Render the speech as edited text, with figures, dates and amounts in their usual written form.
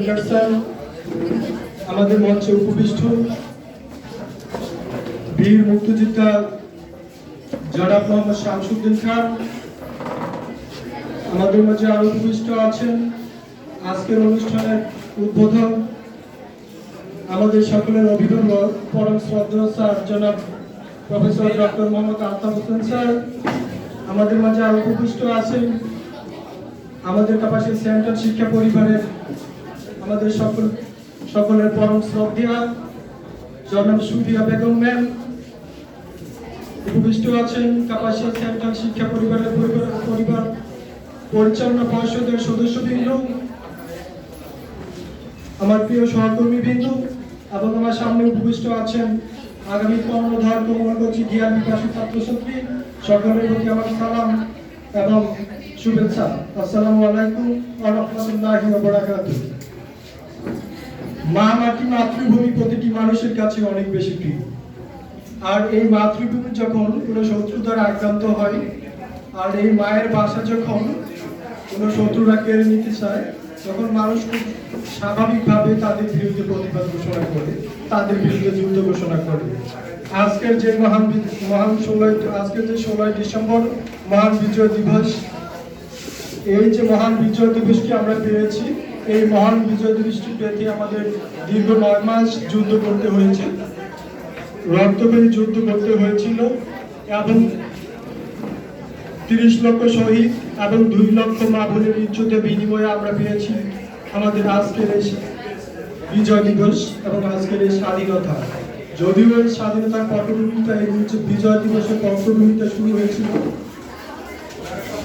Khandakar sir, আমাদের মঞ্চে উপবিষ্ট বীর মুক্তিযোদ্ধা জনাব মোহাম্মদ শামসুদ্দিন খান, আমাদের মাঝে আরো উপবিষ্ট আছেন আজকের অনুষ্ঠানের উদ্বোধক আমাদের সকলের অভিভাবক পরম শ্রদ্ধেয় স্যার জনাব professor doctor Mohammad Altaf Hossain sir, আমাদের মাঝে আরো উপবিষ্ট আছেন আমাদের কাপাসিয়া সেন্ট্রাল শিক্ষা পরিবারের আমাদের সকলের পরম শ্রদ্ধেয়া জনাব সুফিয়া বেগম ম্যাম, উপবিষ্ট আছেন কাপাসিয়া সেন্ট্রাল শিক্ষা পরিবারের পরিবার পরিচালনা পর্ষদের সদস্যবৃন্দ, আমার প্রিয় সহকর্মীবৃন্দ এবং আমার সামনে উপবিষ্ট আছেন আগামী কর্ণধার কোমলগঞ্জ জ্ঞান বিকাশী ছাত্রছাত্রী, সকলের প্রতি আমার সালাম এবং শুভেচ্ছা। আসসালামু আলাইকুম ওয়া রাহমাতুল্লাহি ওয়া বারাকাতুহু। মা মাটি মাতৃভূমি প্রতিটি মানুষের কাছে অনেক বেশি প্রিয়। আর এই মাতৃভূমি যখন কোনো শত্রু দ্বারা আক্রান্ত হয়, আর এই মায়ের বাসা যখন কোনো শত্রুরা কেড়ে নিতে চায়, তখন মানুষ খুব স্বাভাবিকভাবে তাদের বিরুদ্ধে প্রতিবাদ ঘোষণা করে, তাদের বিরুদ্ধে যুদ্ধ ঘোষণা করে। আজকের যে আজকের যে 16 ডিসেম্বর মহান বিজয় দিবস, এই যে মহান বিজয় দিবসটি আমরা পেয়েছি, এই মহান বিজয় দিবসটি পেতে আমাদের দীর্ঘ 9 মাস যুদ্ধ করতে হয়েছে, রক্তক্ষয়ী যুদ্ধ করতে হয়েছিল এবং 30 লক্ষ শহীদ এবং 2 লক্ষ মা বোনের ইজ্জতের বিনিময়ে আমরা পেয়েছি আমাদের আজকের এই বিজয় দিবস এবং আজকের এই স্বাধীনতা। যদিও এই স্বাধীনতার পটভূমিটা এই বিজয় দিবসের পটভূমিটা শুরু হয়েছিল